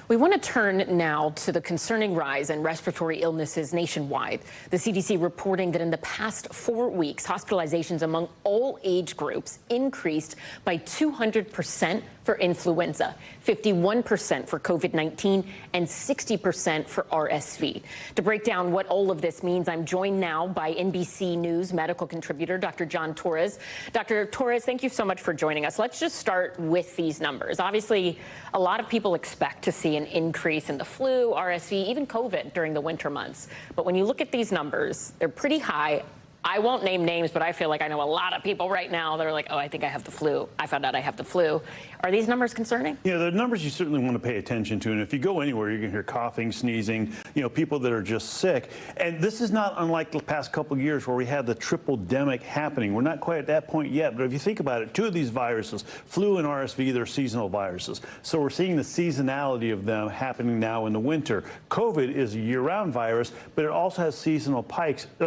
We want to turn now to the concerning rise in respiratory illnesses nationwide. The CDC reporting that in the past 4 weeks, hospitalizations among all age groups increased by 200% for influenza, 51% for COVID-19, and 60% for RSV. To break down what all of this means, I'm joined now by NBC News medical contributor, Dr. John Torres. Dr. Torres, thank you so much for joining us. Let's just start with these numbers. Obviously, a lot of people expect to see an increase in the flu, RSV, even COVID during the winter months. But when you look at these numbers, they're pretty high. I won't name names, but I feel like I know a lot of people right now that are like, oh, I think I have the flu. I found out I have the flu. Are these numbers concerning? Yeah, the numbers you certainly want to pay attention to. And if you go anywhere, you're going to hear coughing, sneezing, people that are just sick. And this is not unlike the past couple of years where we had the triple-demic happening. We're not quite at that point yet. But if you think about it, two of these viruses, flu and RSV, they're seasonal viruses. So we're seeing the seasonality of them happening now in the winter. COVID is a year-round virus, but it also has seasonal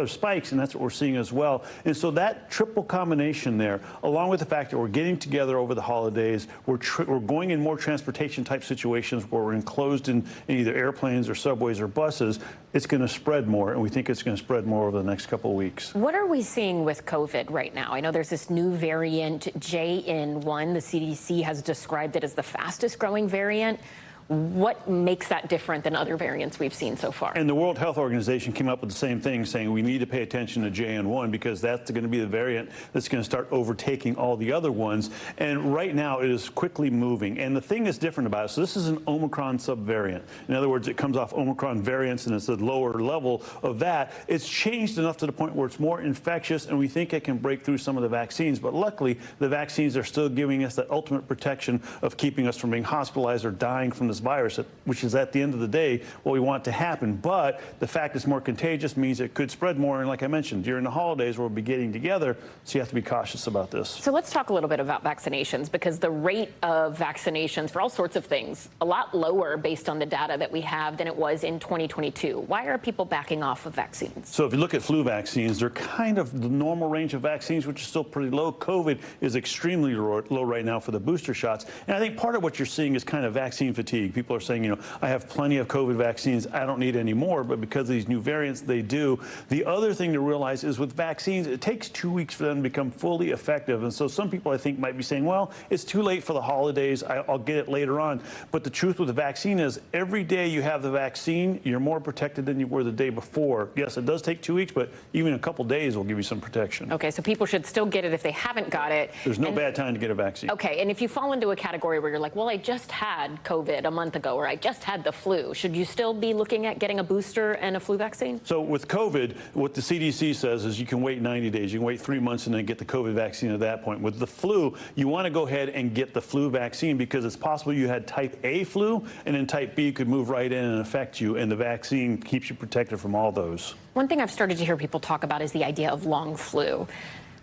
spikes, and that's what we're seeing as well. And so that triple combination there, along with the fact that we're getting together over the holidays, we're going in more transportation type situations where we're enclosed in either airplanes or subways or buses, it's going to spread more, and we think it's going to spread more over the next couple of weeks. What are we seeing with COVID right now? I know there's this new variant, JN1. The CDC has described it as the fastest growing variant. What makes that different than other variants we've seen so far? And the World Health Organization came up with the same thing, saying we need to pay attention to JN1 because that's going to be the variant that's going to start overtaking all the other ones. And right now it is quickly moving. And the thing that's different about it, so this is an Omicron subvariant. In other words, it comes off Omicron variants and it's a lower level of that. It's changed enough to the point where it's more infectious and we think it can break through some of the vaccines. But luckily, the vaccines are still giving us that ultimate protection of keeping us from being hospitalized or dying from this virus, which is at the end of the day what we want to happen. But the fact it's more contagious means it could spread more. And like I mentioned, during the holidays we'll be getting together, so you have to be cautious about this. So let's talk a little bit about vaccinations, because the rate of vaccinations for all sorts of things a lot lower based on the data that we have than it was in 2022. Why are people backing off of vaccines? So if you look at flu vaccines, they're kind of the normal range of vaccines, which is still pretty low. COVID is extremely low right now for the booster shots. And I think part of what you're seeing is kind of vaccine fatigue. People are saying, I have plenty of COVID vaccines, I don't need any more, but because of these new variants, they do. The other thing to realize is with vaccines, it takes 2 weeks for them to become fully effective. And so some people, I think, might be saying, well, it's too late for the holidays, I'll get it later on. But the truth with the vaccine is every day you have the vaccine, you're more protected than you were the day before. Yes, it does take 2 weeks, but even a couple days will give you some protection. Okay, so people should still get it if they haven't got it. There's no bad time to get a vaccine. Okay, and if you fall into a category where you're like, well, I just had COVID a month ago, or I just had the flu, should you still be looking at getting a booster and a flu vaccine? So with COVID, what the CDC says is you can wait 90 days. You can wait 3 months and then get the COVID vaccine at that point. With the flu, you want to go ahead and get the flu vaccine because it's possible you had type A flu and then type B could move right in and affect you, and the vaccine keeps you protected from all those. One thing I've started to hear people talk about is the idea of long flu.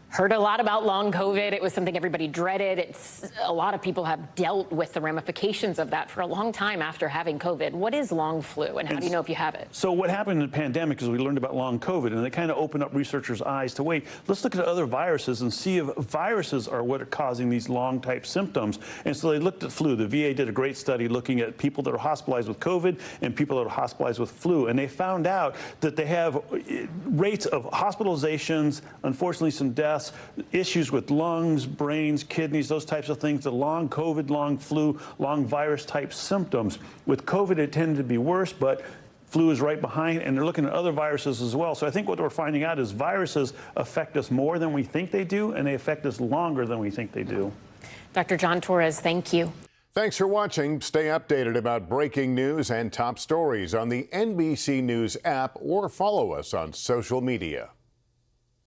Heard a lot about long COVID. It was something everybody dreaded. A lot of people have dealt with the ramifications of that for a long time after having COVID. What is long flu, and how do you know if you have it? So what happened in the pandemic is we learned about long COVID, and it kind of opened up researchers' eyes to wait. Let's look at other viruses and see if viruses are what are causing these long type symptoms. And so they looked at flu. The VA did a great study looking at people that are hospitalized with COVID and people that are hospitalized with flu, and they found out that they have rates of hospitalizations, unfortunately some deaths, issues with lungs, brains, kidneys, those types of things, the long COVID, long flu, long virus type symptoms. With COVID, it tended to be worse, but flu is right behind, and they're looking at other viruses as well. So I think what we're finding out is viruses affect us more than we think they do, and they affect us longer than we think they do. Dr. John Torres, thank you. Thanks for watching. Stay updated about breaking news and top stories on the NBC News app or follow us on social media.